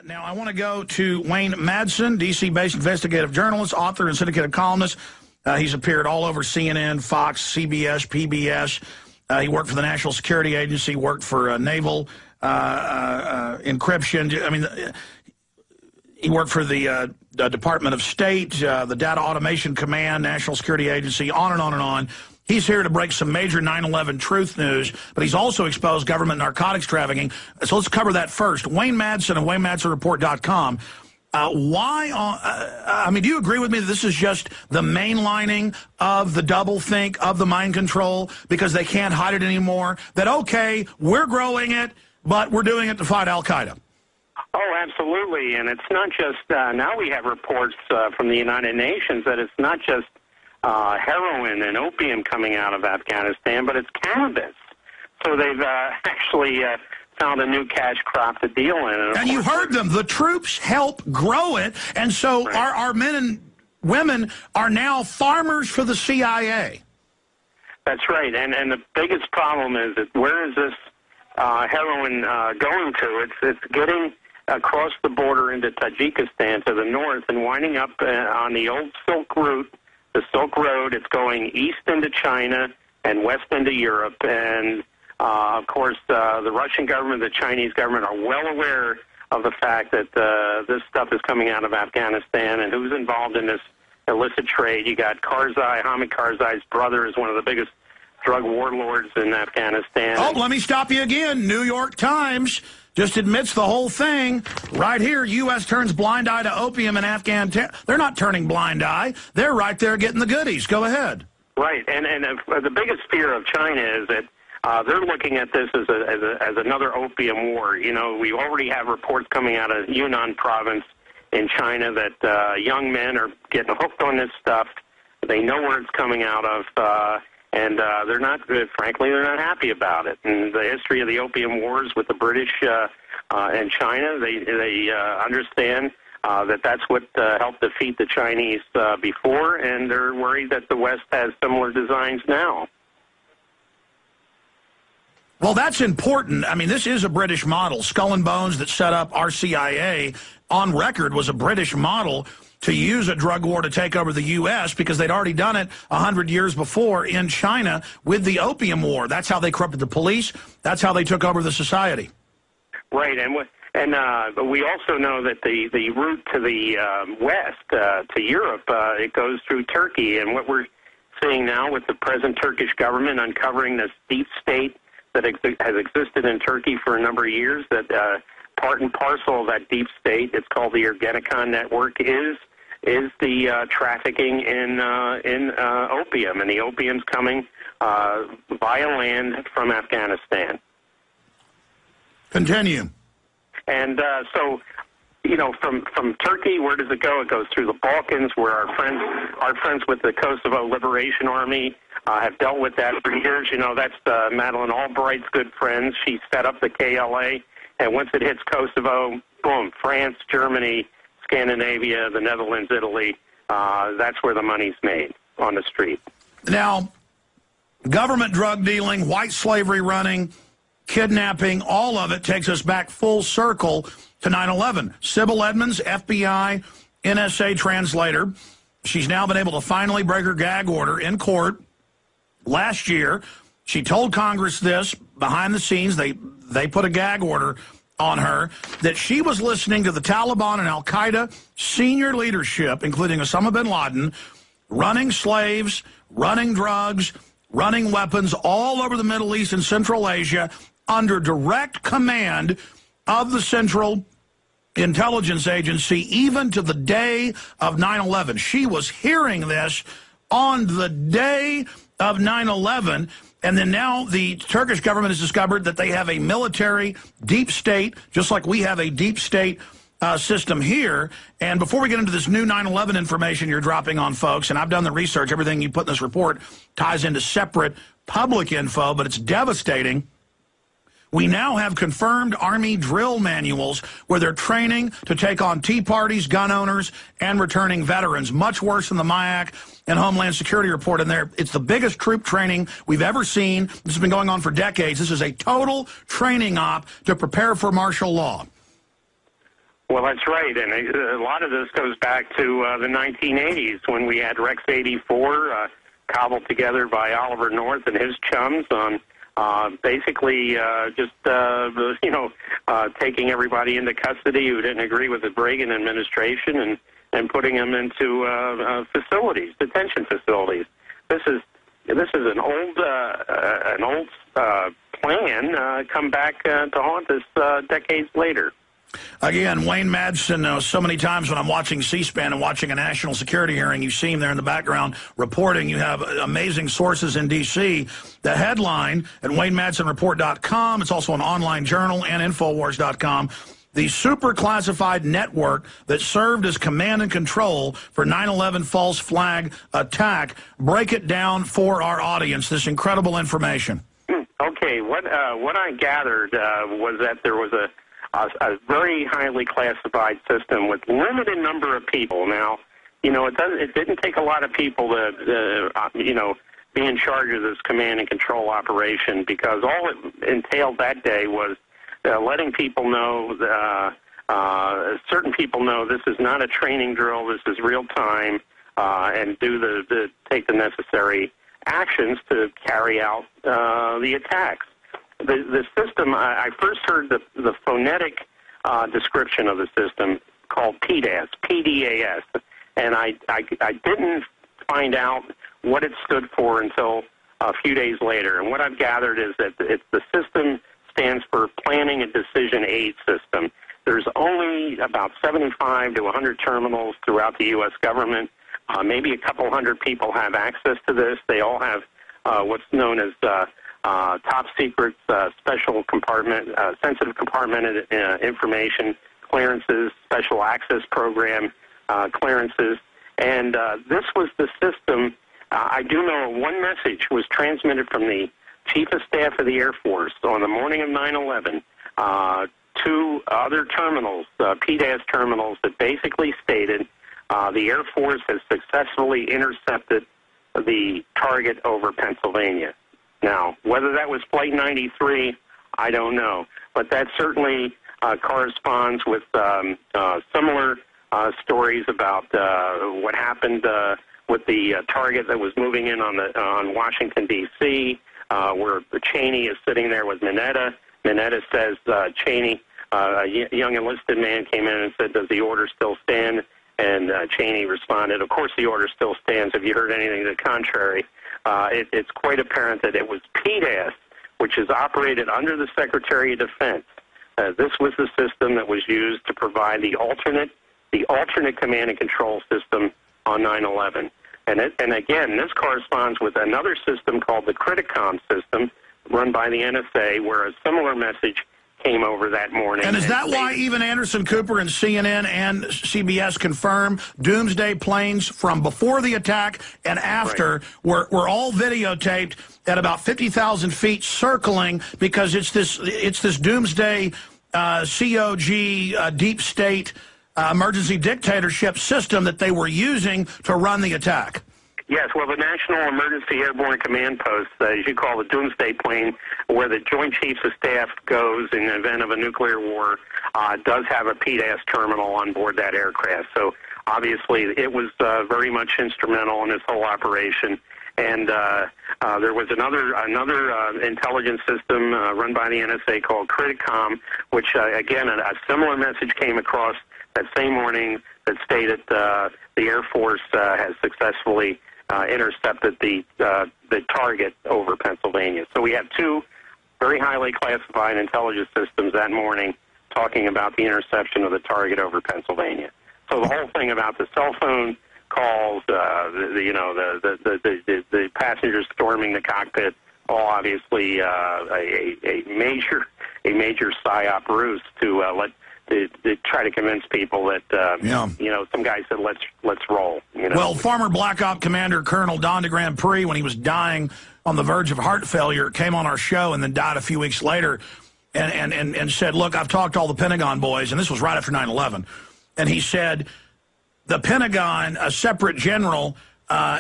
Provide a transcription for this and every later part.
Now, I want to go to Wayne Madsen, D.C.-based investigative journalist, author, and syndicated columnist. He's appeared all over CNN, Fox, CBS, PBS. He worked for the National Security Agency, worked for naval encryption. I mean, he worked for the Department of State, the Data Automation Command, National Security Agency, on and on and on. He's here to break some major 9/11 truth news, but he's also exposed government narcotics trafficking. So let's cover that first. Wayne Madsen of WayneMadsenReport.com. I mean, do you agree with me that this is just the mainlining of the doublethink, of the mind control, because they can't hide it anymore? That, okay, we're growing it, but we're doing it to fight al-Qaeda. Oh, absolutely. And it's not just, now we have reports from the United Nations that it's not just heroin and opium coming out of Afghanistan, but it's cannabis. So they've actually found a new cash crop to deal in. And you heard them. The troops help grow it. And so right. our men and women are now farmers for the CIA. That's right. And the biggest problem is that where is this heroin going to? It's getting across the border into Tajikistan to the north and winding up on the old Silk Route. The Silk Road, it's going east into China and west into Europe. And, of course, the Russian government, the Chinese government are well aware of the fact that this stuff is coming out of Afghanistan and who's involved in this illicit trade. You got Karzai, Hamid Karzai's brother is one of the biggest drug warlords in Afghanistan. Oh, let me stop you again. New York Times just admits the whole thing. Right here, U.S. turns blind eye to opium in Afghan. They're not turning blind eye. They're right there getting the goodies. Go ahead. Right, and the biggest fear of China is that they're looking at this as another opium war. You know, we already have reports coming out of Yunnan province in China that young men are getting hooked on this stuff. They know where it's coming out of. And they're not, frankly, they're not happy about it. And the history of the opium wars with the British and China, they understand that that's what helped defeat the Chinese before, and they're worried that the West has similar designs now. Well, that's important. I mean, this is a British model. Skull and Bones that set up our CIA on record was a British model to use a drug war to take over the U.S. because they'd already done it 100 years before in China with the opium war. That's how they corrupted the police. That's how they took over the society. Right, and we also know that the route to the west, to Europe, it goes through Turkey. And what we're seeing now with the present Turkish government uncovering this deep state that has existed in Turkey for a number of years, that part and parcel of that deep state, it's called the Ergenekon network, is the trafficking in opium, and the opium's coming via land from Afghanistan. Continue. And so, you know, from Turkey, where does it go? It goes through the Balkans, where our friends with the Kosovo Liberation Army have dealt with that for years. You know, that's Madeleine Albright's good friends. She set up the KLA, and once it hits Kosovo, boom, France, Germany, Scandinavia, the Netherlands, Italy, that's where the money's made, on the street. Now, government drug dealing, white slavery running, kidnapping, all of it takes us back full circle to 9/11. Sybil Edmonds, FBI, NSA translator, she's now been able to finally break her gag order in court. Last year, she told Congress this, behind the scenes, they put a gag order on her, that she was listening to the Taliban and al-Qaeda senior leadership, including Osama bin Laden, running slaves, running drugs, running weapons all over the Middle East and Central Asia under direct command of the Central Intelligence Agency, even to the day of 9/11. She was hearing this on the day of 9/11. And then now the Turkish government has discovered that they have a military deep state, just like we have a deep state system here. And before we get into this new 9/11 information you're dropping on folks, and I've done the research, everything you put in this report ties into separate public info, but it's devastating. We now have confirmed Army drill manuals where they're training to take on Tea Parties, gun owners, and returning veterans. Much worse than the MIAC and Homeland Security report in there. It's the biggest troop training we've ever seen. This has been going on for decades. This is a total training op to prepare for martial law. Well, that's right, and a lot of this goes back to the 1980s when we had Rex 84 cobbled together by Oliver North and his chums on basically just taking everybody into custody who didn't agree with the Reagan administration and putting them into facilities, detention facilities. This is an old plan come back to haunt us decades later. Again, Wayne Madsen, so many times when I'm watching C-SPAN and watching a national security hearing, you see him there in the background reporting. You have amazing sources in D.C. The headline at WayneMadsenReport.com, it's also an online journal, and Infowars.com, the super classified network that served as command and control for 9/11 false flag attack. Break it down for our audience, this incredible information. Okay, what I gathered was that there was a very highly classified system with limited number of people. Now, it didn't take a lot of people to be in charge of this command and control operation, because all it entailed that day was letting people know, certain people know this is not a training drill, this is real time, and take the necessary actions to carry out the attacks. The system, I first heard the phonetic description of the system called PDAS, P-D-A-S, and I didn't find out what it stood for until a few days later. And what I've gathered is that the system stands for Planning and Decision Aid System. There's only about 75 to 100 terminals throughout the U.S. government. Maybe a couple hundred people have access to this. They all have what's known as top secret, special compartment, sensitive compartmented information, clearances, special access program clearances. And this was the system. I do know one message was transmitted from the Chief of Staff of the Air Force on the morning of 9/11 to other terminals, PDAS terminals, that basically stated the Air Force has successfully intercepted the target over Pennsylvania. Now, whether that was Flight 93, I don't know. But that certainly corresponds with similar stories about what happened with the target that was moving in on Washington, D.C., where Cheney is sitting there with Mineta. Mineta says Cheney, a young enlisted man, came in and said, "Does the order still stand?" And Cheney responded, "Of course the order still stands. Have you heard anything to the contrary?" It's quite apparent that it was PDAS, which is operated under the Secretary of Defense. This was the system that was used to provide the alternate command and control system on 9/11. And again, this corresponds with another system called the Criticom system, run by the NSA, where a similar message came over that morning. And is that why even Anderson Cooper and CNN and CBS confirm doomsday planes from before the attack and after were all videotaped at about 50,000 feet circling, because it's this doomsday COG deep state emergency dictatorship system that they were using to run the attack? Yes, well, the National Emergency Airborne Command Post, as you call the doomsday plane, where the Joint Chiefs of Staff goes in the event of a nuclear war, does have a PDAS terminal on board that aircraft. So obviously it was very much instrumental in this whole operation. And there was another intelligence system run by the NSA called Criticom, which, again, a similar message came across that same morning that stated the Air Force has successfully intercepted the target over Pennsylvania. So we had two very highly classified intelligence systems that morning talking about the interception of the target over Pennsylvania. So the whole thing about the cell phone calls, the passengers storming the cockpit, all obviously a major psyop ruse to try to convince people that some guy said let's roll. Well, former Black Op Commander Colonel Don de Grand Prix, when he was dying on the verge of heart failure, came on our show and then died a few weeks later, and said, "Look, I've talked to all the Pentagon boys," and this was right after 9/11, and he said the Pentagon, a separate general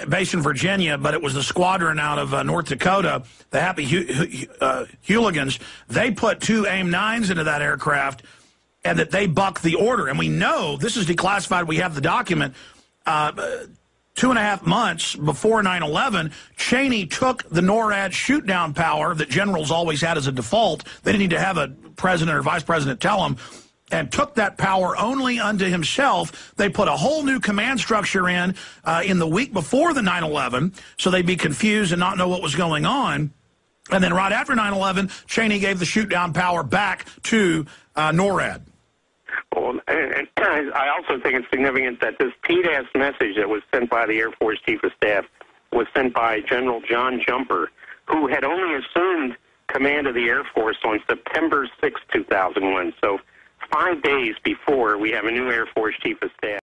based in Virginia, but it was the squadron out of North Dakota, the Happy Hooligans, they put two AIM-9s into that aircraft and that they bucked the order. And we know, this is declassified, we have the document, 2.5 months before 9/11, Cheney took the NORAD shoot-down power that generals always had as a default. They didn't need to have a president or vice president tell them, and took that power only unto himself. They put a whole new command structure in the week before the 9/11, so they'd be confused and not know what was going on. And then right after 9/11, Cheney gave the shoot-down power back to NORAD. Well, and I also think it's significant that this PDAS message that was sent by the Air Force Chief of Staff was sent by General John Jumper, who had only assumed command of the Air Force on September 6, 2001. So 5 days before we have a new Air Force Chief of Staff.